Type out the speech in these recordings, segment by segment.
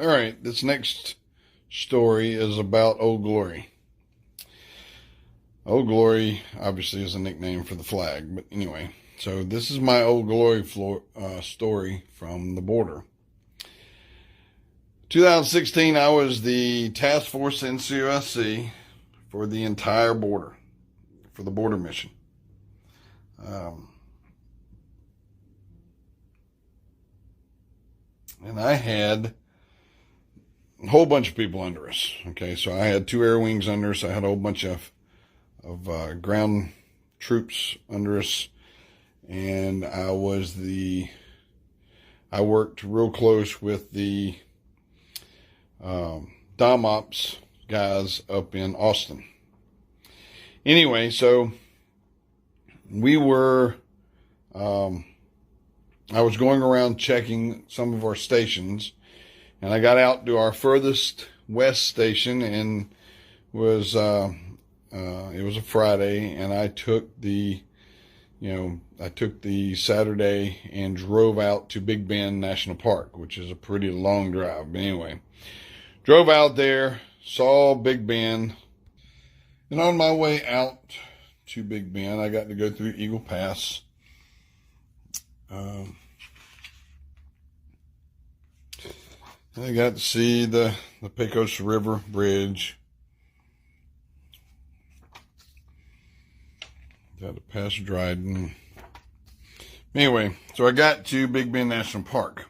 All right, this next story is about Old Glory. Old Glory obviously is a nickname for the flag, but anyway, so this is my Old Glory story from the border. 2016, I was the task force NCOSC for the entire border, for the border mission. And I had a whole bunch of people under us. Okay, so I had 2 air wings under us. I had a whole bunch of ground troops under us, and I worked real close with the Dom Ops guys up in Austin. Anyway, so we were, I was going around checking some of our stations, and I got out to our furthest west station, and it was a Friday, and I took the Saturday and drove out to Big Bend National Park, which is a pretty long drive. But anyway, drove out there, saw Big Bend, and on my way out to Big Bend, I got to go through Eagle Pass. And I got to see the Pecos River Bridge. Got to pass Dryden. Anyway, so I got to Big Bend National Park.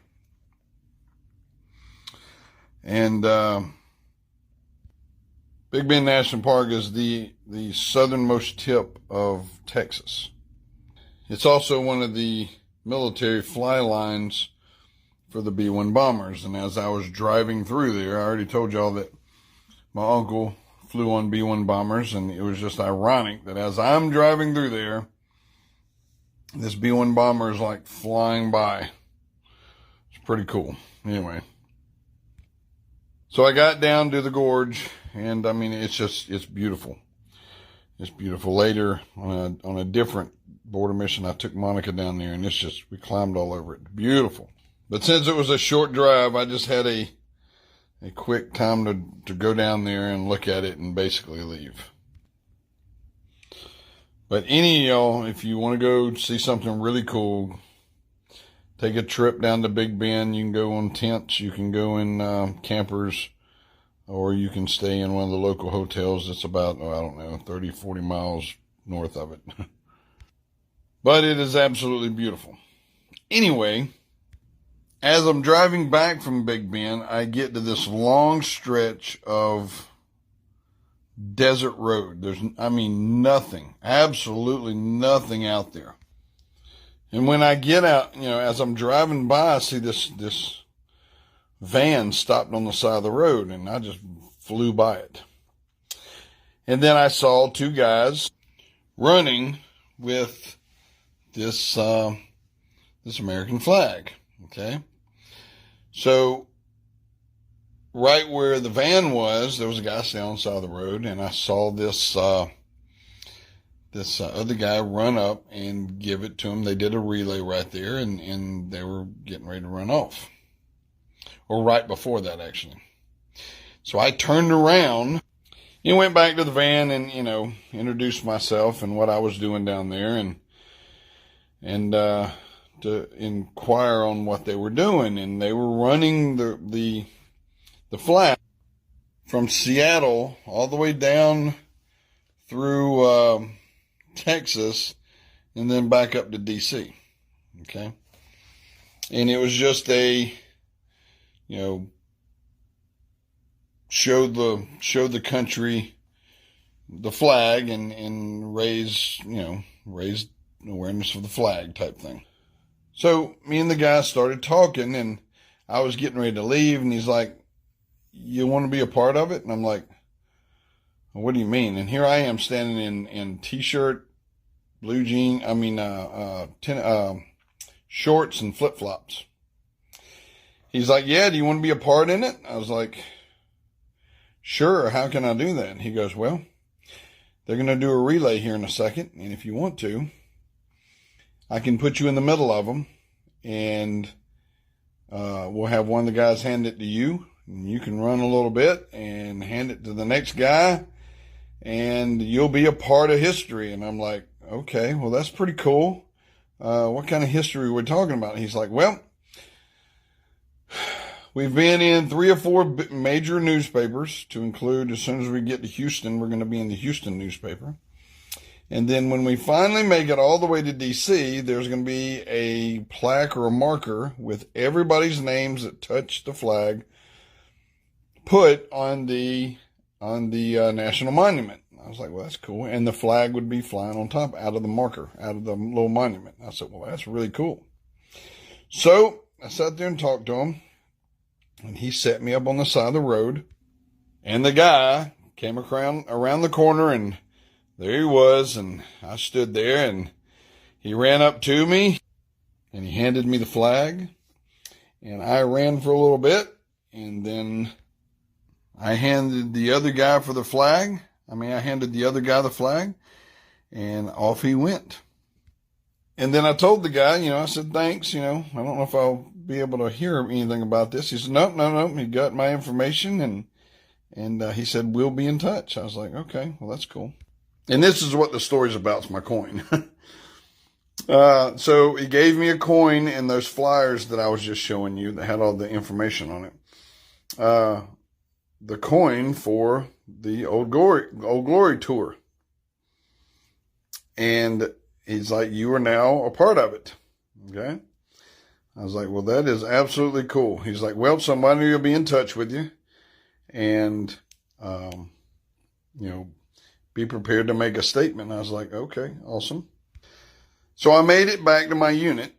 And Big Bend National Park is the southernmost tip of Texas. It's also one of the military fly lines for the B-1 bombers. And as I was driving through there, I already told y'all that my uncle flew on B-1 bombers, and it was just ironic that as I'm driving through there, this B-1 bomber is like flying by. It's pretty cool. Anyway, so I got down to the gorge, and I mean, it's beautiful. It's beautiful. Later, on a different border mission, I took Monica down there, and we climbed all over it. Beautiful. But since it was a short drive, I just had a quick time to go down there and look at it and basically leave. But any of y'all, if you want to go see something really cool, take a trip down to Big Bend. You can go on tents, you can go in campers, or you can stay in one of the local hotels that's about, 30, 40 miles north of it. But it is absolutely beautiful. Anyway, as I'm driving back from Big Bend, I get to this long stretch of desert road. There's, nothing, absolutely nothing out there. And when I get out, as I'm driving by, I see this van stopped on the side of the road, and I just flew by it. And then I saw 2 guys running with this American flag. Okay. So right where the van was, there was a guy standing on the side of the road, and I saw this other guy run up and give it to him. They did a relay right there, and they were getting ready to run off. Or right before that, actually. So I turned around and went back to the van and, introduced myself and what I was doing down there, and to inquire on what they were doing. And they were running the flag from Seattle all the way down through Texas, and then back up to DC. Okay. And it was just show the country the flag and raise awareness of the flag type thing. So me and the guy started talking, and I was getting ready to leave, and he's like, "You want to be a part of it?" And I'm like, "What do you mean?" And here I am standing in t-shirt, blue jean, shorts and flip-flops. He's like, "Yeah, do you want to be a part in it?" I was like, "Sure, how can I do that?" And he goes, "Well, they're going to do a relay here in a second, and if you want to, I can put you in the middle of them, and we'll have one of the guys hand it to you, You can run a little bit and hand it to the next guy, and you'll be a part of history. And I'm like, okay, well, that's pretty cool. What kind of history are we talking about? And he's like, well, we've been in 3 or 4 major newspapers, to include, as soon as we get to Houston, we're going to be in the Houston newspaper. And then when we finally make it all the way to D.C., there's going to be a plaque or a marker with everybody's names that touch the flag put on the national monument. I was like, well, that's cool. And the flag would be flying on top out of the marker, out of the little monument. I said, well, that's really cool. So I sat there and talked to him, and he set me up on the side of the road. And the guy came around the corner, and there he was. And I stood there, and he ran up to me, and he handed me the flag. And I ran for a little bit, and then I handed the other guy the flag, and off he went. And then I told the guy, I said, thanks, I don't know if I'll be able to hear anything about this. He said, no, he got my information, and he said, we'll be in touch. I was like, okay, well, that's cool. And this is what the story's about, it's my coin. So he gave me a coin and those flyers that I was just showing you that had all the information on it. The coin for the Old Glory tour. And he's like, you are now a part of it. Okay. I was like, well, that is absolutely cool. He's like, well, somebody will be in touch with you, and, be prepared to make a statement. I was like, okay, awesome. So I made it back to my unit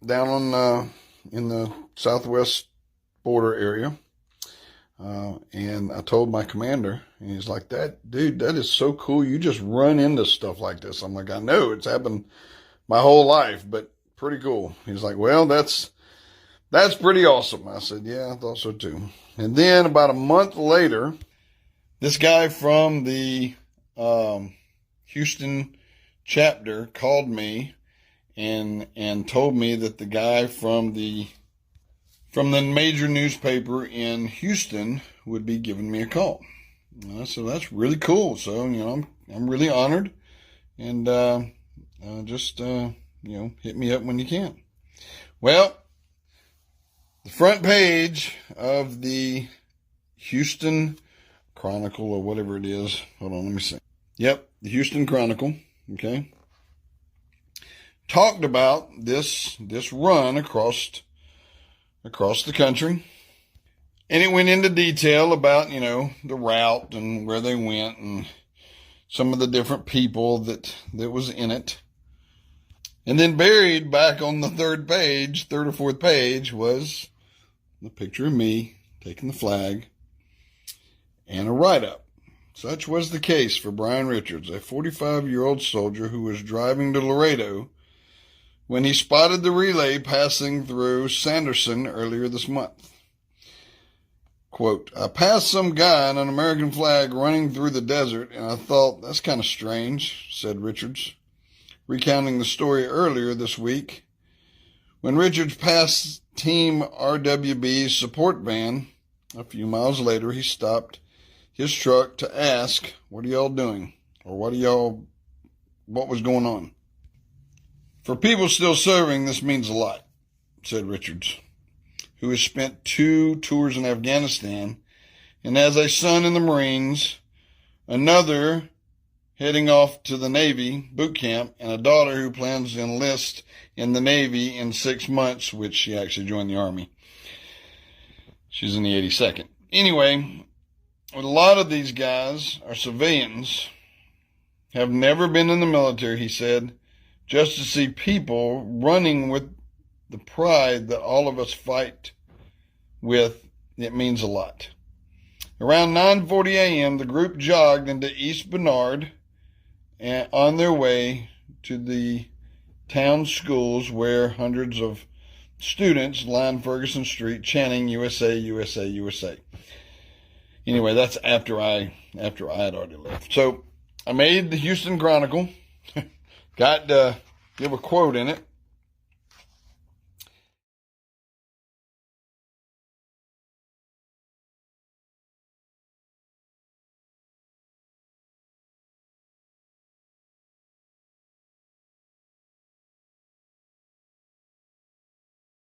down on, in the southwest border area. And I told my commander, and he's like, that is so cool. You just run into stuff like this. I'm like, I know it's happened my whole life, but pretty cool. He's like, well, that's pretty awesome. I said, yeah, I thought so too. And then about a month later, this guy from the, Houston chapter called me and told me that the guy from the major newspaper in Houston would be giving me a call. So that's really cool. So, I'm really honored, and, just hit me up when you can. Well, the front page of the Houston Chronicle, or whatever it is. Hold on, let me see. Yep. The Houston Chronicle. Okay. Talked about this run across the country. And it went into detail about, the route and where they went and some of the different people that was in it. And then buried back on the third or fourth page, was the picture of me taking the flag and a write-up. Such was the case for Brian Richards, a 45-year-old soldier who was driving to Laredo when he spotted the relay passing through Sanderson earlier this month. Quote, I passed some guy in an American flag running through the desert, and I thought, that's kind of strange, said Richards, recounting the story earlier this week. When Richards passed Team RWB's support van, a few miles later, he stopped his truck to ask, what are y'all doing? Or what was going on? For people still serving, this means a lot, said Richards, who has spent 2 tours in Afghanistan and has a son in the Marines, another heading off to the Navy boot camp, and a daughter who plans to enlist in the Navy in 6 months, which she actually joined the Army. She's in the 82nd. Anyway, a lot of these guys are civilians, have never been in the military, he said, just to see people running with the pride that all of us fight with, it means a lot. Around 9:40 a.m., the group jogged into East Bernard and on their way to the town schools where hundreds of students lined Ferguson Street chanting USA, USA, USA. Anyway, that's after I had already left. So I made the Houston Chronicle, got to give a quote in it.